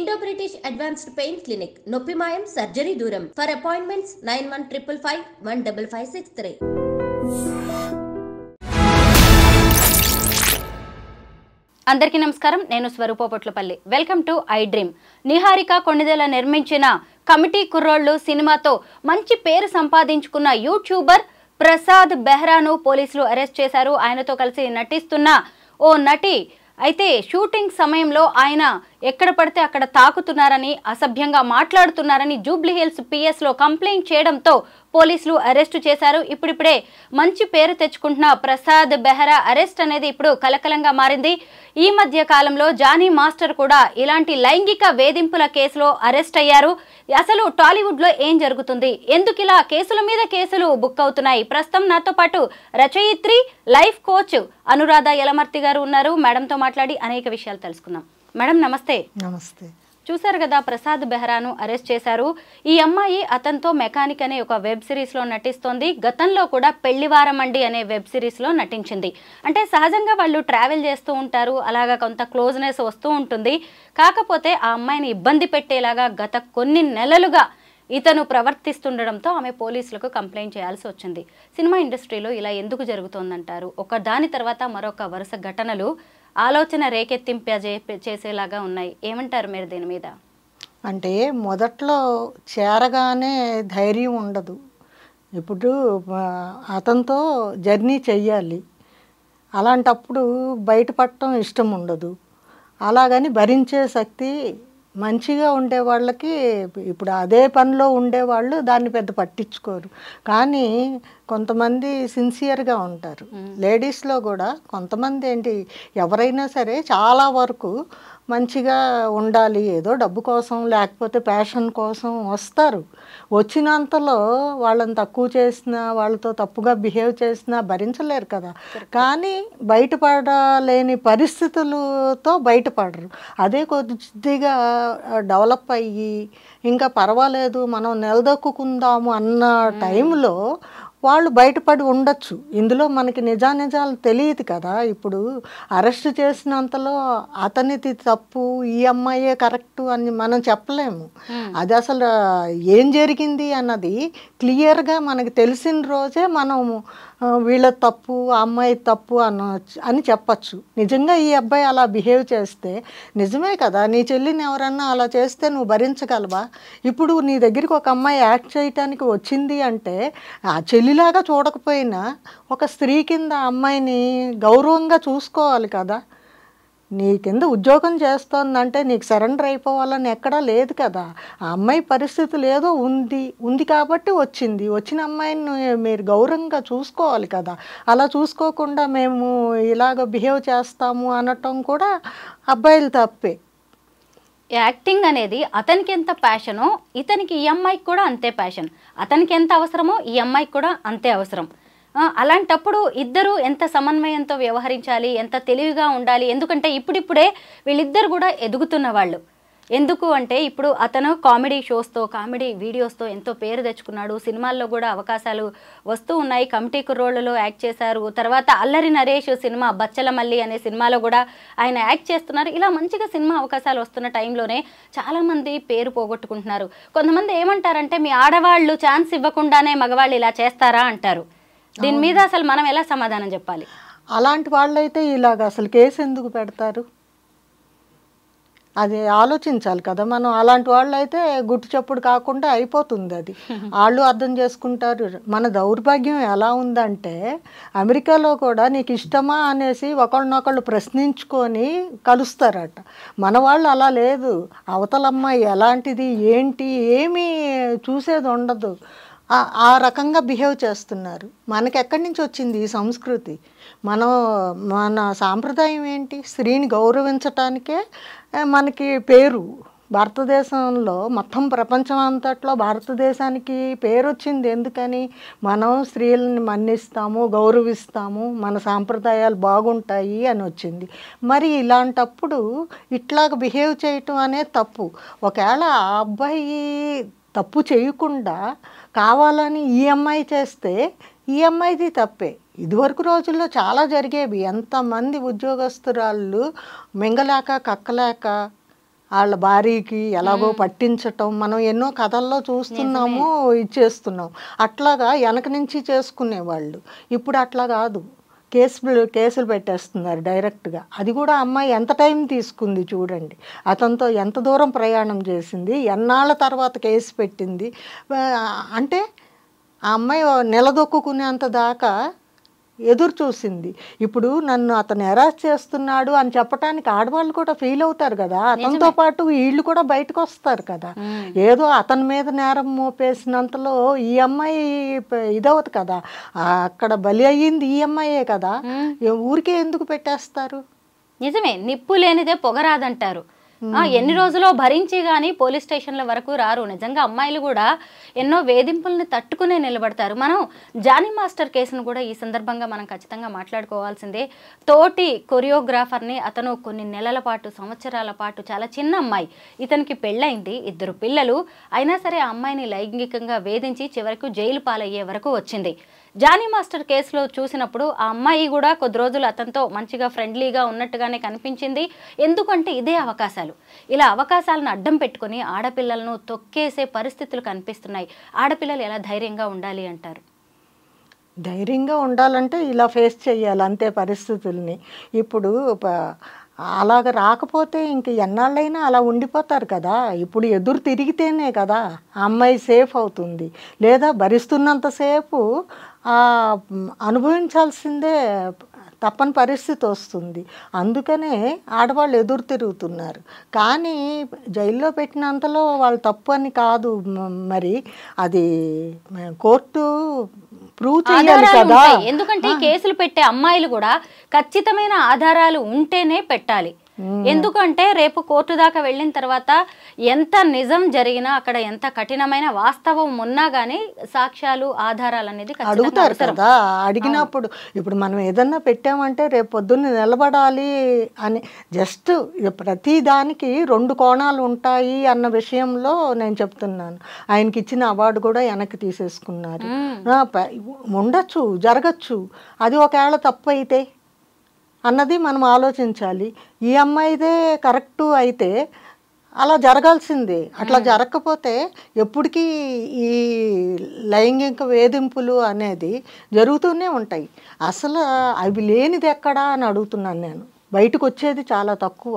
Indo-British Advanced Pain Clinic, Noppimayam Surgery Duram. For appointments 9155515563. అందరికీ నమస్కారం. నేను Swarupa Potlapalli. Welcome to I Dream. Niharika Konidela నిర్మించిన committee కుర్రోళ్ళు సినిమాతో మంచి పేరు సంపాదించుకున్న యూట్యూబర్ ప్రసాద్ బెహ్రాను పోలీసులు అరెస్ట్ చేశారు. ఆయనతో కలిసి నటిస్తున్న ఓ నటి అయితే షూటింగ్ సమయంలో ఆయన ఎక్కడ పడితే అక్కడ తాకుతున్నారని, అసభ్యంగా మాట్లాడుతున్నారని జూబ్లీ హిల్స్ పిఎస్లో కంప్లైంట్ చేయడంతో పోలీసులు అరెస్టు చేశారు. ఇప్పుడిప్పుడే మంచి పేరు తెచ్చుకుంటున్న ప్రసాద్ బెహ్రా అరెస్ట్ అనేది ఇప్పుడు కలకలంగా మారింది. ఈ మధ్య కాలంలో జానీ మాస్టర్ కూడా ఇలాంటి లైంగిక వేధింపుల కేసులో అరెస్ట్ అయ్యారు. అసలు టాలీవుడ్ లో ఏం జరుగుతుంది, ఎందుకు ఇలా కేసుల మీద కేసులు బుక్ అవుతున్నాయి? ప్రస్తుతం నాతో పాటు రచయిత్రి, లైఫ్ కోచ్ అనురాధ యలమర్తి గారు ఉన్నారు. మేడంతో మాట్లాడి అనేక విషయాలు తెలుసుకుందాం. మేడం నమస్తే. నమస్తే. చూసారు కదా, ప్రసాద్ బెహ్రాను అరెస్ట్ చేశారు. ఈ అమ్మాయి అతనితో మెకానిక్ అనే ఒక వెబ్ సిరీస్ లో నటిస్తోంది. గతంలో కూడా పెళ్లివారం అండి అనే వెబ్ సిరీస్ లో నటించింది. అంటే సహజంగా వాళ్ళు ట్రావెల్ చేస్తూ ఉంటారు, అలాగా కొంత క్లోజ్నెస్ వస్తూ ఉంటుంది. కాకపోతే ఆ అమ్మాయిని ఇబ్బంది పెట్టేలాగా గత కొన్ని నెలలుగా ఇతను ప్రవర్తిస్తుండడంతో ఆమె పోలీసులకు కంప్లైంట్ చేయాల్సి వచ్చింది. సినిమా ఇండస్ట్రీలో ఇలా ఎందుకు జరుగుతోందంటారు? ఒక దాని తర్వాత మరొక వరుస ఘటనలు ఆలోచన చేసేలాగా ఉన్నాయి. ఏమంటారు మీరు దీని మీద? అంటే మొదట్లో చేరగానే ధైర్యం ఉండదు. ఇప్పుడు అతనితో జర్నీ చెయ్యాలి, అలాంటప్పుడు బయటపడటం ఇష్టం ఉండదు. అలాగని భరించే శక్తి మంచిగా ఉండే వాళ్ళకి, ఇప్పుడు అదే పనిలో ఉండేవాళ్ళు దాన్ని పెద్ద పట్టించుకోరు. కానీ కొంతమంది సిన్సియర్గా ఉంటారు. లేడీస్లో కూడా కొంతమంది ఏంటి, ఎవరైనా సరే చాలా వరకు మంచిగా ఉండాలి, ఏదో డబ్బు కోసం లేకపోతే ప్యాషన్ కోసం వస్తారు. వచ్చినంతలో వాళ్ళని తక్కువ చేసినా, వాళ్ళతో తప్పుగా బిహేవ్ చేసినా భరించలేరు కదా. కానీ బయటపడలేని పరిస్థితులతో బయటపడరు. అదే కొద్దిగా డెవలప్ అయ్యి ఇంకా పర్వాలేదు మనం నిలదొక్కుందాము అన్న టైంలో వాళ్ళు బయటపడి ఉండొచ్చు. ఇందులో మనకి నిజాలు తెలియదు కదా. ఇప్పుడు అరెస్ట్ చేసినంతలో అతనిది తప్పు, ఈ అమ్మాయే కరెక్టు అని మనం చెప్పలేము. అది అసలు ఏం జరిగింది అన్నది క్లియర్గా మనకి తెలిసిన రోజే మనం వీళ్ళ తప్పు, ఆ అమ్మాయి తప్పు అని చెప్పచ్చు. నిజంగా ఈ అబ్బాయి అలా బిహేవ్ చేస్తే నిజమే కదా, నీ చెల్లిని ఎవరన్నా అలా చేస్తే నువ్వు భరించగలవా? ఇప్పుడు నీ దగ్గరికి ఒక అమ్మాయి యాక్ట్ చేయటానికి వచ్చింది అంటే ఆ చెల్లిలాగా చూడకపోయినా ఒక స్త్రీ కింద అమ్మాయిని గౌరవంగా చూసుకోవాలి కదా. నీ కింద ఉద్యోగం చేస్తోందంటే నీకు సరెండర్ అయిపోవాలని ఎక్కడా లేదు కదా. ఆ అమ్మాయి పరిస్థితులు ఏదో ఉంది కాబట్టి వచ్చిన అమ్మాయిని మీరు గౌరవంగా చూసుకోవాలి కదా. అలా చూసుకోకుండా మేము ఇలాగ బిహేవ్ చేస్తాము అనటం కూడా అబ్బాయిలు తప్పే. యాక్టింగ్ అనేది అతనికి ఎంత ప్యాషనో ఇతనికి ఈ అమ్మాయికి కూడా అంతే ప్యాషన్. అతనికి ఎంత అవసరమో ఈ అమ్మాయికి కూడా అంతే అవసరం. అలాంటప్పుడు ఇద్దరు ఎంత సమన్వయంతో వ్యవహరించాలి, ఎంత తెలివిగా ఉండాలి. ఎందుకంటే ఇప్పుడిప్పుడే వీళ్ళిద్దరు కూడా ఎదుగుతున్న వాళ్ళు. ఎందుకు అంటే ఇప్పుడు అతను కామెడీ షోస్తో, కామెడీ వీడియోస్తో ఎంతో పేరు తెచ్చుకున్నాడు. సినిమాల్లో కూడా అవకాశాలు వస్తూ ఉన్నాయి. కమిటీ కుర్రోళ్ళలో యాక్ట్ చేశారు. తర్వాత అల్లరి నరేష్ సినిమా బచ్చలమల్లి అనే సినిమాలో కూడా ఆయన యాక్ట్ చేస్తున్నారు. ఇలా మంచిగా సినిమా అవకాశాలు వస్తున్న టైంలోనే చాలామంది పేరు పోగొట్టుకుంటున్నారు. కొంతమంది ఏమంటారంటే, మీ ఆడవాళ్ళు ఛాన్స్ ఇవ్వకుండానే మగవాళ్ళు ఇలా చేస్తారా అంటారు. దీని మీద అసలు మనం ఎలా సమాధానం చెప్పాలి? అలాంటి వాళ్ళైతే ఇలాగ అసలు కేసు ఎందుకు పెడతారు? అది ఆలోచించాలి కదా మనం. అలాంటి వాళ్ళు అయితే గుట్టు చప్పుడు కాకుండా అయిపోతుంది. అది వాళ్ళు అర్థం చేసుకుంటారు. మన దౌర్భాగ్యం ఎలా ఉందంటే, అమెరికాలో కూడా నీకు ఇష్టమా అనేసి ఒకళ్ళనొకళ్ళు ప్రశ్నించుకొని కలుస్తారట. మన వాళ్ళు అలా లేదు. అవతలమ్మాయి ఎలాంటిది ఏంటి ఏమీ చూసేది ఉండదు. ఆ రకంగా బిహేవ్ చేస్తున్నారు. మనకి ఎక్కడి నుంచి వచ్చింది ఈ సంస్కృతి? మన సాంప్రదాయం ఏంటి? స్త్రీని గౌరవించటానికే మనకి పేరు. భారతదేశంలో మొత్తం ప్రపంచం అంతట్లో భారతదేశానికి పేరు వచ్చింది ఎందుకని? మనం స్త్రీలని మన్నిస్తాము, గౌరవిస్తాము, మన సాంప్రదాయాలు బాగుంటాయి అని వచ్చింది. మరి ఇలాంటప్పుడు ఇట్లాగ బిహేవ్ చేయటం అనేది తప్పు. ఒకవేళ ఆ అబ్బాయి తప్పు చేయకుండా కావాలని ఈ అమ్మాయి చేస్తే ఈ అమ్మాయిది తప్పే. ఇదివరకు రోజుల్లో చాలా జరిగేవి. ఎంతమంది ఉద్యోగస్తురాళ్ళు మింగలేక కక్కలేక వాళ్ళ భార్యకి ఎలాగో పట్టించటం మనం ఎన్నో కథల్లో చూస్తున్నాము, ఇచ్చేస్తున్నాం. అట్లాగా వెనక నుంచి చేసుకునేవాళ్ళు. ఇప్పుడు అట్లా కాదు, కేసులు పెట్టేస్తున్నారు డైరెక్ట్గా. అది కూడా అమ్మాయి ఎంత టైం తీసుకుంది చూడండి, అతనితో ఎంత దూరం ప్రయాణం చేసింది, ఎన్నాళ్ళ తర్వాత కేసు పెట్టింది. అంటే ఆ అమ్మాయి నిలదొక్కునేంత దాకా ఎదురు చూసింది. ఇప్పుడు నన్ను అతను హెరాస్ చేస్తున్నాడు అని చెప్పడానికి ఆడవాళ్ళు కూడా ఫీల్ అవుతారు కదా, అతనితో పాటు వీళ్ళు కూడా బయటకు వస్తారు కదా. ఏదో అతని మీద నేరం మోపేసినంతలో ఈ అమ్మాయి ఇదవదు కదా, అక్కడ బలి అయ్యింది ఈ అమ్మాయే కదా. ఊరికే ఎందుకు పెట్టేస్తారు? నిజమే, నిప్పు లేనిదే పొగరాదంటారు. ఎన్ని రోజులో భరించి గానీ పోలీస్ స్టేషన్ల వరకు రారు. నిజంగా అమ్మాయిలు కూడా ఎన్నో వేధింపుల్ని తట్టుకునే నిలబడతారు. మనం జానీ మాస్టర్ కేసును కూడా ఈ సందర్భంగా మనం ఖచ్చితంగా మాట్లాడుకోవాల్సిందే. తోటి కొరియోగ్రాఫర్ని అతను కొన్ని నెలల పాటు, సంవత్సరాల పాటు, చాలా చిన్న అమ్మాయి, ఇతనికి పెళ్ళైంది, 2 పిల్లలు, అయినా సరే ఆ అమ్మాయిని లైంగికంగా వేధించి చివరకు జైలు పాలయ్యే వరకు వచ్చింది. జానీ మాస్టర్ కేసులో చూసినప్పుడు ఆ అమ్మాయి కూడా కొద్ది రోజులు అతనితో మంచిగా ఫ్రెండ్లీగా ఉన్నట్టుగానే కనిపించింది. ఎందుకంటే ఇదే అవకాశాలు, ఇలా అవకాశాలను అడ్డం పెట్టుకుని ఆడపిల్లలను తొక్కేసే పరిస్థితులు కనిపిస్తున్నాయి. ఆడపిల్లలు ఎలా ధైర్యంగా ఉండాలి అంటారు? ధైర్యంగా ఉండాలంటే ఇలా ఫేస్ చేయాలి అంతే పరిస్థితుల్ని. ఇప్పుడు అలాగ రాకపోతే ఇంక ఎన్నాళ్ళైనా అలా ఉండిపోతారు కదా. ఇప్పుడు ఎదురు తిరిగితేనే కదా ఆ అమ్మాయి సేఫ్ అవుతుంది. లేదా భరిస్తున్నంతసేపు అనుభవించాల్సిందే తప్పని పరిస్థితి వస్తుంది. అందుకనే ఆడవాళ్ళు ఎదురు తిరుగుతున్నారు. కానీ జైల్లో పెట్టినంతలో వాళ్ళు తప్పు అని కాదు, మరి అది కోర్టు ప్రూవ్ చేయాలి కదా. ఎందుకంటే ఈ కేసులు పెట్టే అమ్మాయిలు కూడా ఖచ్చితమైన ఆధారాలు ఉంటేనే పెట్టాలి. ఎందుకంటే రేపు కోర్టు దాకా వెళ్ళిన తర్వాత ఎంత నిజం జరిగినా, అక్కడ ఎంత కఠినమైన వాస్తవం ఉన్నా గానీ సాక్ష్యాలు, ఆధారాలు అనేది అడుగుతారు కదా. అడిగినప్పుడు ఇప్పుడు మనం ఏదన్నా పెట్టామంటే రేపు పొద్దున్న నిలబడాలి అని, జస్ట్ ప్రతి దానికి 2 కోణాలు ఉంటాయి అన్న విషయంలో నేను చెప్తున్నాను. ఆయనకి ఇచ్చిన అవార్డు కూడా వెనక్కి తీసేసుకున్నారు. ఉండొచ్చు, జరగచ్చు, అది ఒకవేళ తప్పు అయితే అన్నది మనం ఆలోచించాలి. ఈ అమ్మాయిదే కరెక్టు అయితే అలా జరగాల్సిందే. అట్లా జరగకపోతే ఎప్పటికీ ఈ లైంగిక వేధింపులు అనేది జరుగుతూనే ఉంటాయి. అసలు అవి లేనిది ఎక్కడా అని అడుగుతున్నాను నేను. బయటకు వచ్చేది చాలా తక్కువ.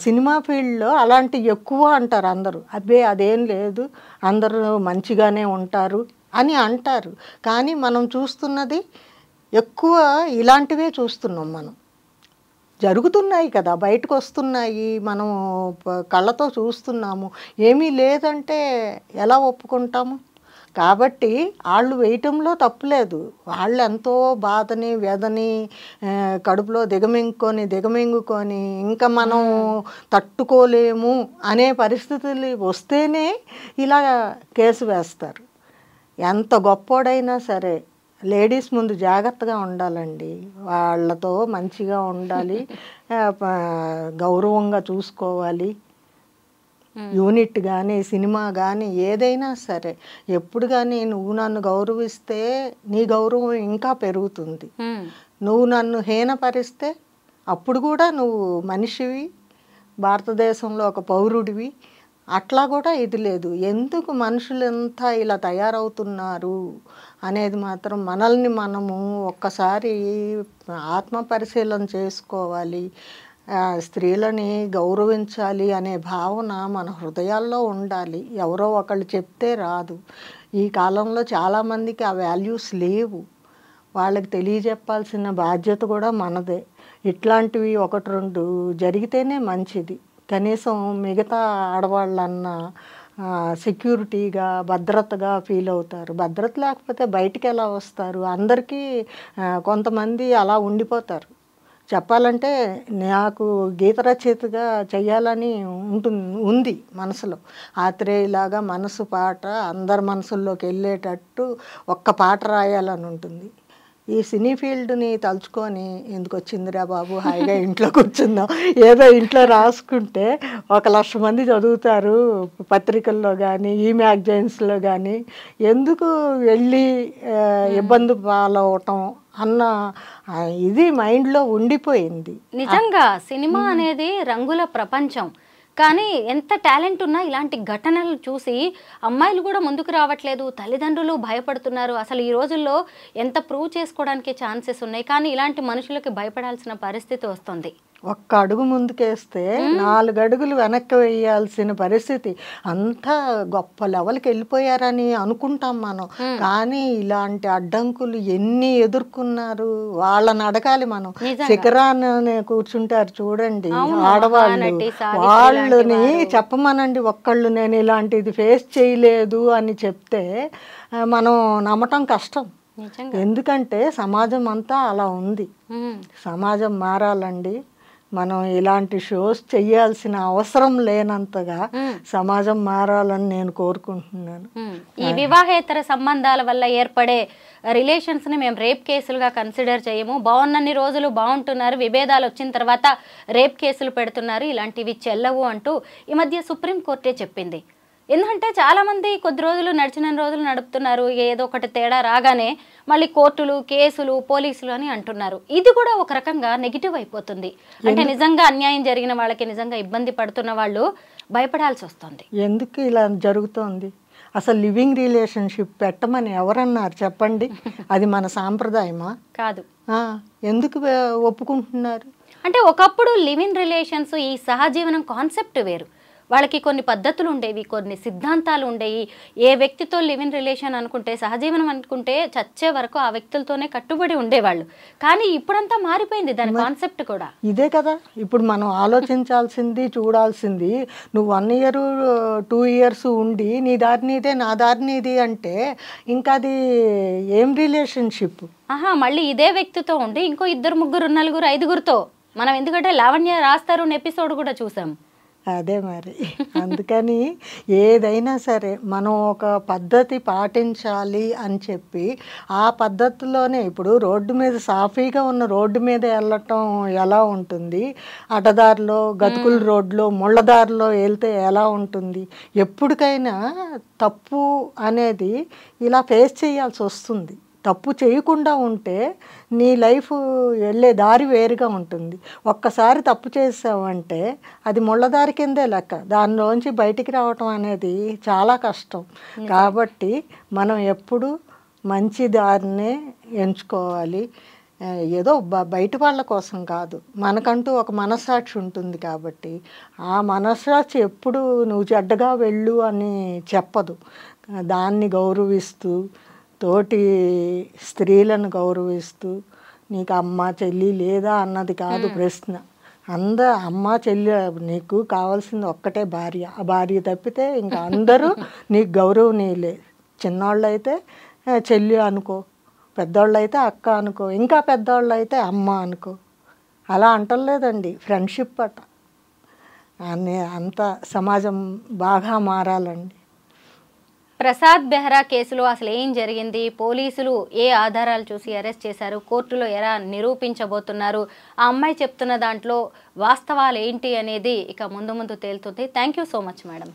సినిమా ఫీల్డ్లో అలాంటివి ఎక్కువ అంటారు అందరూ. అదేం లేదు, అందరూ మంచిగానే ఉంటారు అని అంటారు. కానీ మనం చూస్తున్నది ఎక్కువ ఇలాంటివే చూస్తున్నాం. మనం జరుగుతున్నాయి కదా, బయటకు వస్తున్నాయి, మనం కళ్ళతో చూస్తున్నాము. ఏమీ లేదంటే ఎలా ఒప్పుకుంటాము? కాబట్టి వాళ్ళు వేయటంలో తప్పులేదు. వాళ్ళు ఎంతో బాధని, వ్యధని కడుపులో దిగమింగుకొని ఇంకా మనం తట్టుకోలేము అనే పరిస్థితులు వస్తేనే ఇలా కేసు వేస్తారు. ఎంత గొప్పోడైనా సరే లేడీస్ ముందు జాగ్రత్తగా ఉండాలండి. వాళ్ళతో మంచిగా ఉండాలి, గౌరవంగా చూసుకోవాలి. యూనిట్ కానీ, సినిమా కానీ, ఏదైనా సరే ఎప్పుడు కానీ నువ్వు నన్ను గౌరవిస్తే నీ గౌరవం ఇంకా పెరుగుతుంది. నువ్వు నన్ను హీనపరిస్తే అప్పుడు కూడా నువ్వు మనిషివి, భారతదేశంలో ఒక పౌరుడివి. అట్లా కూడా ఇది లేదు. ఎందుకు మనుషులంతా ఇలా తయారవుతున్నారు అనేది మాత్రం మనల్ని మనము ఒక్కసారి ఆత్మ పరిశీలన చేసుకోవాలి. స్త్రీలని గౌరవించాలి అనే భావన మన హృదయాల్లో ఉండాలి. ఎవరో ఒకళ్ళు చెప్తే రాదు. ఈ కాలంలో చాలామందికి ఆ వాల్యూస్ లేవు. వాళ్ళకి తెలియజెప్పాల్సిన బాధ్యత కూడా మనదే. ఇట్లాంటివి 1-2 జరిగితేనే మంచిది. కనీసం మిగతా ఆడవాళ్ళన్న సెక్యూరిటీగా, భద్రతగా ఫీల్ అవుతారు. భద్రత లేకపోతే బయటికి ఎలా వస్తారు? అందరికీ కొంతమంది అలా ఉండిపోతారు. చెప్పాలంటే నాకు గీత రచయితగా చెయ్యాలని ఉంది మనసులో. ఆత్రేయలాగా మనసు పాట అందరి మనసుల్లోకి వెళ్ళేటట్టు ఒక్క పాట రాయాలని ఉంటుంది. ఈ సినీ ఫీల్డ్ని తలుచుకొని ఎందుకు వచ్చిందిరా బాబు, హాయిగా ఇంట్లో కూర్చుందాం, ఏదో ఇంట్లో రాసుకుంటే 1,00,000 మంది చదువుతారు పత్రికల్లో కానీ, ఈ మ్యాగజైన్స్లో కానీ, ఎందుకు వెళ్ళి ఇబ్బంది పాలవటం అన్న ఇది మైండ్లో ఉండిపోయింది. నిజంగా సినిమా అనేది రంగుల ప్రపంచం. కానీ ఎంత టాలెంట్ ఉన్నా ఇలాంటి ఘటనలు చూసి అమ్మాయిలు కూడా ముందుకు రావట్లేదు, తల్లిదండ్రులు భయపడుతున్నారు. అసలు ఈ రోజుల్లో ఎంత ప్రూవ్ చేసుకోవడానికి ఛాన్సెస్ ఉన్నాయి, కానీ ఇలాంటి మనుషులకి భయపడాల్సిన పరిస్థితి వస్తుంది. ఒక్క అడుగు ముందుకేస్తే 4 అడుగులు వెనక్కి వేయాల్సిన పరిస్థితి. అంతా గొప్ప లెవెల్కి వెళ్ళిపోయారని అనుకుంటాం మనం, కానీ ఇలాంటి అడ్డంకులు ఎన్ని ఎదుర్కొన్నారు వాళ్ళని అడగాలి మనం. శిఖరాన్ని కూర్చుంటారు చూడండి ఆడవాళ్ళు, వాళ్ళని చెప్పమనండి ఒక్కళ్ళు నేను ఇలాంటిది ఫేస్ చేయలేదు అని చెప్తే మనం నమ్మటం కష్టం. ఎందుకంటే సమాజం అంతా అలా ఉంది. సమాజం మారాలండి. మనం ఇలాంటి షోస్ చెయ్యాల్సిన అవసరం లేనంతగా సమాజం మారాలని నేను కోరుకుంటున్నాను. ఈ వివాహేతర సంబంధాల వల్ల ఏర్పడే రిలేషన్స్ ని మేము రేప్ కేసులుగా కన్సిడర్ చేయము. బాగున్నన్ని రోజులు బాగుంటున్నారు, విభేదాలు వచ్చిన తర్వాత రేప్ కేసులు పెడుతున్నారు, ఇలాంటివి చెల్లవు అంటూ ఈ మధ్య సుప్రీంకోర్టే చెప్పింది. ఎందుకంటే చాలామంది కొద్ది రోజులు నడిచిన రోజులు నడుపుతున్నారు, ఏదో ఒకటి తేడా రాగానే మళ్ళీ కోర్టులు, కేసులు, పోలీసులు అని అంటున్నారు. ఇది కూడా ఒక రకంగా నెగిటివ్ అయిపోతుంది. అంటే నిజంగా అన్యాయం జరిగిన వాళ్ళకి, నిజంగా ఇబ్బంది పడుతున్న వాళ్ళు భయపడాల్సి వస్తుంది. ఎందుకు ఇలా జరుగుతోంది? అసలు లివింగ్ రిలేషన్షిప్ పెట్టమని ఎవరన్నారు చెప్పండి? అది మన సాంప్రదాయమా? కాదు. ఎందుకు ఒప్పుకుంటున్నారు? అంటే ఒకప్పుడు లివింగ్ రిలేషన్స్, ఈ సహజీవనం కాన్సెప్ట్ వేరు. వాళ్ళకి కొన్ని పద్ధతులు ఉండేవి, కొన్ని సిద్ధాంతాలు ఉండేవి. ఏ వ్యక్తితో లివ్ ఇన్ రిలేషన్ అనుకుంటే, సహజీవనం అనుకుంటే చచ్చే వరకు ఆ వ్యక్తులతోనే కట్టుబడి ఉండేవాళ్ళు. కానీ ఇప్పుడంతా మారిపోయింది దాని కాన్సెప్ట్ కూడా. ఇదే కదా ఇప్పుడు మనం ఆలోచించాల్సింది, చూడాల్సింది. నువ్వు 1 year 2 years ఉండి నీ దారి నీదే నా దారి నీది అంటే ఇంకా అది ఏం రిలేషన్షిప్? మళ్ళీ ఇదే వ్యక్తితో ఉండి ఇంకో 2 3 4 5గురితో మనం, ఎందుకంటే లావణ్య రాస్తారు ఎపిసోడ్ కూడా చూసాం. అదే మరి. అందుకని ఏదైనా సరే మనం ఒక పద్ధతి పాటించాలి అని చెప్పి ఆ పద్ధతిలోనే, ఇప్పుడు రోడ్డు మీద సాఫీగా ఉన్న రోడ్డు మీద వెళ్ళటం ఎలా ఉంటుంది, అడ్డదారిలో గతుకుల రోడ్లో ముళ్ళదారిలో వెళ్తే ఎలా ఉంటుంది? ఎప్పటికైనా తప్పు అనేది ఇలా ఫేస్ చేయాల్సి వస్తుంది. తప్పు చేయకుండా ఉంటే నీ లైఫ్ వెళ్ళే దారి వేరుగా ఉంటుంది. ఒక్కసారి తప్పు చేసావంటే అది ముళ్ళదారి కిందే లెక్క. దానిలోంచి బయటికి రావటం అనేది చాలా కష్టం. కాబట్టి మనం ఎప్పుడు మంచి దారినే ఎంచుకోవాలి. ఏదో బయట వాళ్ళ కోసం కాదు, మనకంటూ ఒక మనస్సాక్షి ఉంటుంది. కాబట్టి ఆ మనస్సాక్షి ఎప్పుడు నువ్వు చెడ్డగా వెళ్ళు అని చెప్పదు. దాన్ని గౌరవిస్తూ, తోటి స్త్రీలను గౌరవిస్తూ, నీకు అమ్మ చెల్లి లేదా అన్నది కాదు ప్రశ్న. అమ్మ చెల్లి, నీకు కావాల్సింది ఒక్కటే భార్య. ఆ భార్య తప్పితే ఇంకా అందరూ నీకు గౌరవనీయులే. చిన్నోళ్ళు అయితే చెల్లి అనుకో, పెద్దోళ్ళు అయితే అక్క అనుకో, ఇంకా పెద్దోళ్ళు అయితే అమ్మ అనుకో. అలా అంటలేదండి, ఫ్రెండ్షిప్ అట. అంత సమాజం బాగా మారాలండి. ప్రసాద్ బెహ్రా కేసులో అసలు ఏం జరిగింది, పోలీసులు ఏ ఆధారాలు చూసి అరెస్ట్ చేశారు, కోర్టులో ఎలా నిరూపించబోతున్నారు, ఆ అమ్మాయి చెప్తున్న దాంట్లో వాస్తవాలు ఏంటి అనేది ఇక ముందు ముందు తేలుతుంది. Thank you so much madam.